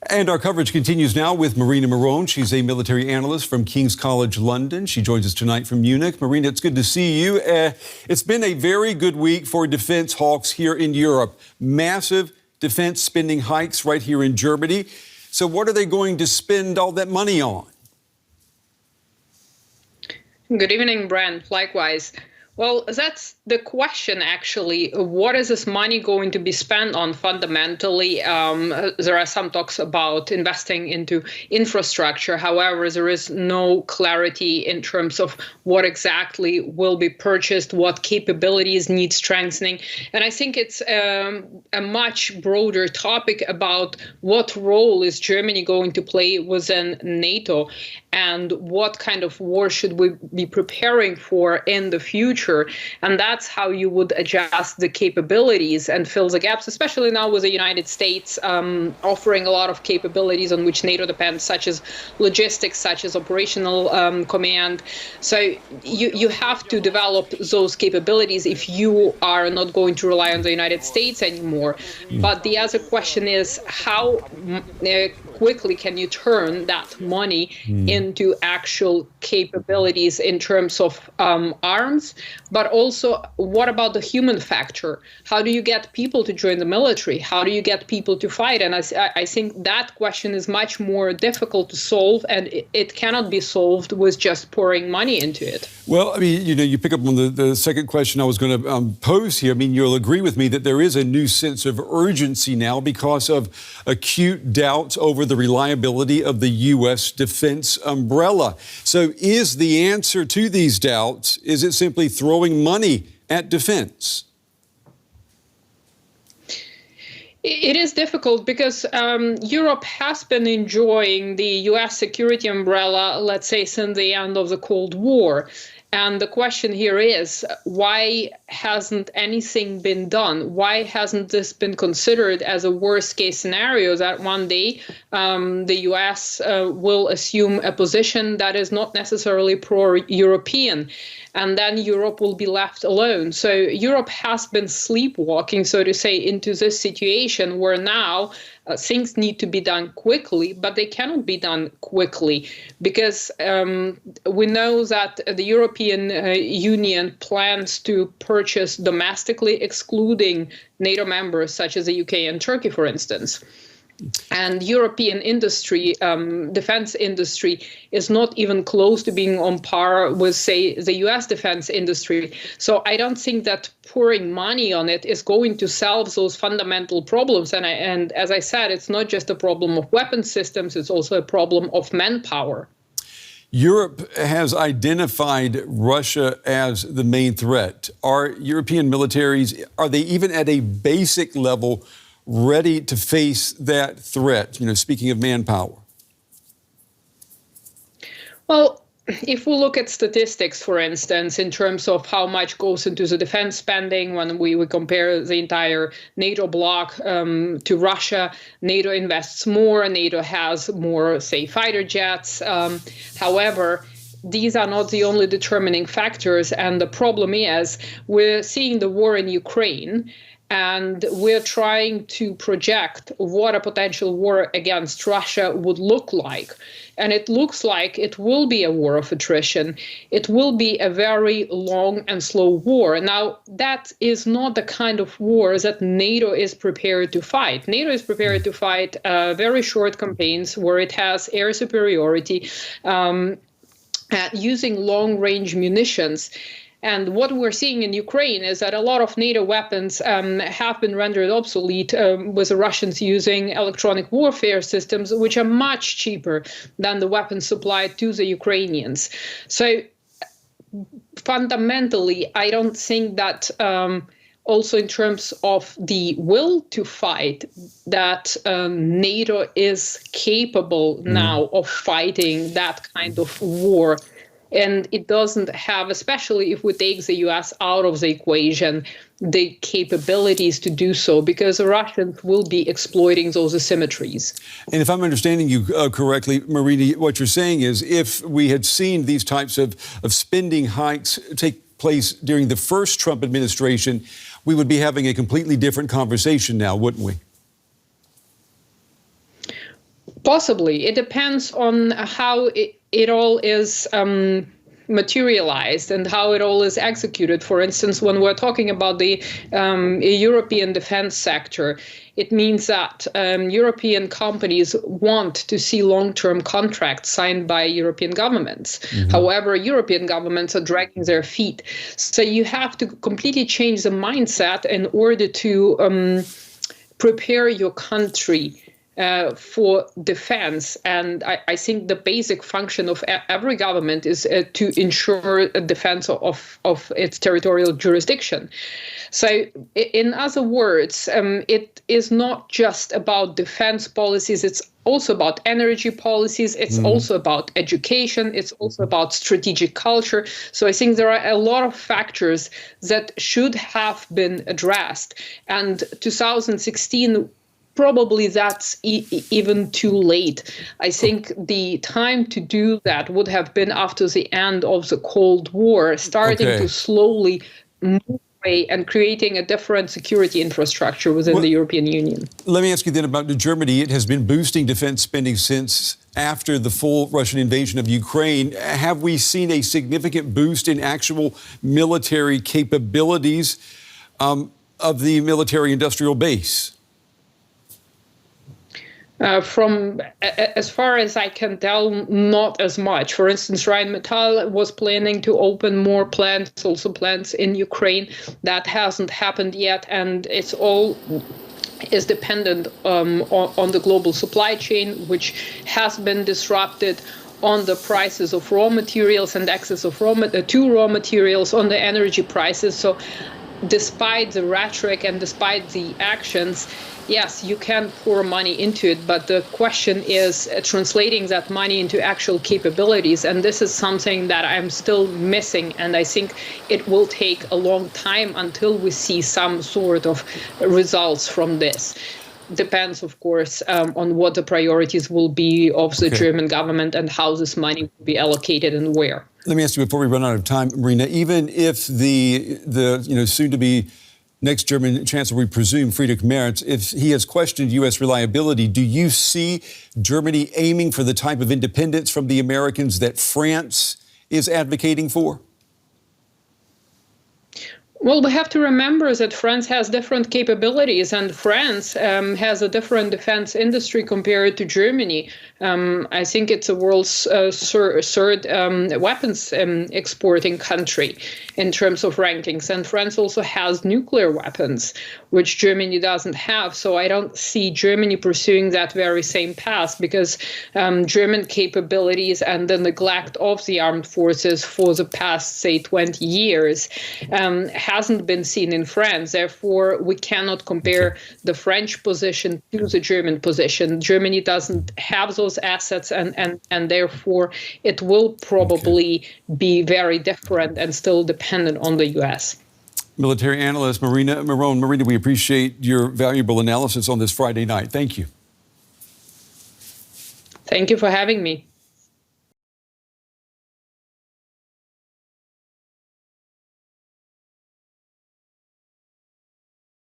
And our coverage continues now with Marina Miron. She's a military analyst from King's College London. She joins us tonight from Munich. Marina, it's good to see you. It's been a very good week for defense hawks here in Europe. Massive defense spending hikes right here in Germany. So what are they going to spend all that money on? Good evening, Brent. Likewise. Well, that's the question, actually. What is this money going to be spent on fundamentally? There are some talks about investing into infrastructure. However, there is no clarity in terms of what exactly will be purchased, what capabilities need strengthening. And I think it's a much broader topic about what role is Germany going to play within NATO and what kind of war should we be preparing for in the future. And that's how you would adjust the capabilities and fill the gaps, especially now with the United States offering a lot of capabilities on which NATO depends, such as logistics, such as operational command. So you have to develop those capabilities if you are not going to rely on the United States anymore. But the other question is how quickly can you turn that money into actual capabilities in terms of arms, but also what about the human factor? How do you get people to join the military? How do you get people to fight? And I think that question is much more difficult to solve, and it cannot be solved with just pouring money into it. Well, I mean, you pick up on the second question I was going to pose here. I mean, you'll agree with me that there is a new sense of urgency now because of acute doubts over the reliability of the U.S. defense umbrella. So is the answer to these doubts, is it simply throwing money at defense? It is difficult because Europe has been enjoying the U.S. security umbrella, let's say, since the end of the Cold War. And the question here is, why hasn't anything been done? Why hasn't this been considered as a worst-case scenario that one day the U.S. will assume a position that is not necessarily pro-European, and then Europe will be left alone? So Europe has been sleepwalking, so to say, into this situation where now things need to be done quickly, but they cannot be done quickly because we know that the European Union plans to purchase domestically, excluding NATO members such as the UK and Turkey, for instance. And European industry, defense industry, is not even close to being on par with, say, the US defense industry. So I don't think that pouring money on it is going to solve those fundamental problems. And as I said, it's not just a problem of weapon systems, it's also a problem of manpower. Europe has identified Russia as the main threat. Are European militaries, are they even at a basic level ready to face that threat, speaking of manpower? Well, if we look at statistics, for instance, in terms of how much goes into the defense spending, when we compare the entire NATO bloc to Russia, NATO invests more, NATO has more, say, fighter jets. However, these are not the only determining factors. And the problem is we're seeing the war in Ukraine, and we're trying to project what a potential war against Russia would look like. And it looks like it will be a war of attrition. It will be a very long and slow war. Now, that is not the kind of war that NATO is prepared to fight. NATO is prepared to fight very short campaigns where it has air superiority, using long-range munitions. And what we're seeing in Ukraine is that a lot of NATO weapons have been rendered obsolete with the Russians using electronic warfare systems, which are much cheaper than the weapons supplied to the Ukrainians. So fundamentally, I don't think that also in terms of the will to fight, that NATO is capable now of fighting that kind of war. And it doesn't have, especially if we take the U.S. out of the equation, the capabilities to do so, because the Russians will be exploiting those asymmetries. And if I'm understanding you correctly, Marina, what you're saying is if we had seen these types of spending hikes take place during the first Trump administration, we would be having a completely different conversation now, wouldn't we? Possibly. It depends on how it all is materialized and how it all is executed. For instance, when we're talking about the European defense sector, it means that European companies want to see long-term contracts signed by European governments. Mm-hmm. However, European governments are dragging their feet. So you have to completely change the mindset in order to prepare your country for defense. And I think the basic function of every government is to ensure a defense of its territorial jurisdiction. So in other words, it is not just about defense policies, it's also about energy policies, it's also about education, it's also about strategic culture. So I think there are a lot of factors that should have been addressed. And 2016, probably that's even too late. I think the time to do that would have been after the end of the Cold War, starting to slowly move away and creating a different security infrastructure within the European Union. Let me ask you then about Germany. It has been boosting defense spending since after the full Russian invasion of Ukraine. Have we seen a significant boost in actual military capabilities of the military-industrial base? From as far as I can tell, not as much. For instance, Rheinmetall was planning to open more plants, also plants in Ukraine. That hasn't happened yet, and it's all is dependent on the global supply chain, which has been disrupted, on the prices of raw materials and access of raw materials, on the energy prices. So despite the rhetoric and despite the actions, yes, you can pour money into it, but the question is translating that money into actual capabilities. And this is something that I'm still missing. And I think it will take a long time until we see some sort of results from this. Depends, of course, on what the priorities will be of the German government and how this money will be allocated and where. Let me ask you before we run out of time, Marina, even if the soon-to-be next German Chancellor, we presume, Friedrich Merz, if he has questioned U.S. reliability, do you see Germany aiming for the type of independence from the Americans that France is advocating for? Well, we have to remember that France has different capabilities, and France has a different defense industry compared to Germany. I think it's the world's third weapons exporting country in terms of rankings. And France also has nuclear weapons, which Germany doesn't have. So I don't see Germany pursuing that very same path, because German capabilities and the neglect of the armed forces for the past, say, 20 years hasn't been seen in France. Therefore, we cannot compare the French position to the German position. Germany doesn't have those assets, and therefore it will probably be very different and still dependent on the U.S. Military analyst Marina Miron. Marina, we appreciate your valuable analysis on this Friday night. Thank you. Thank you for having me.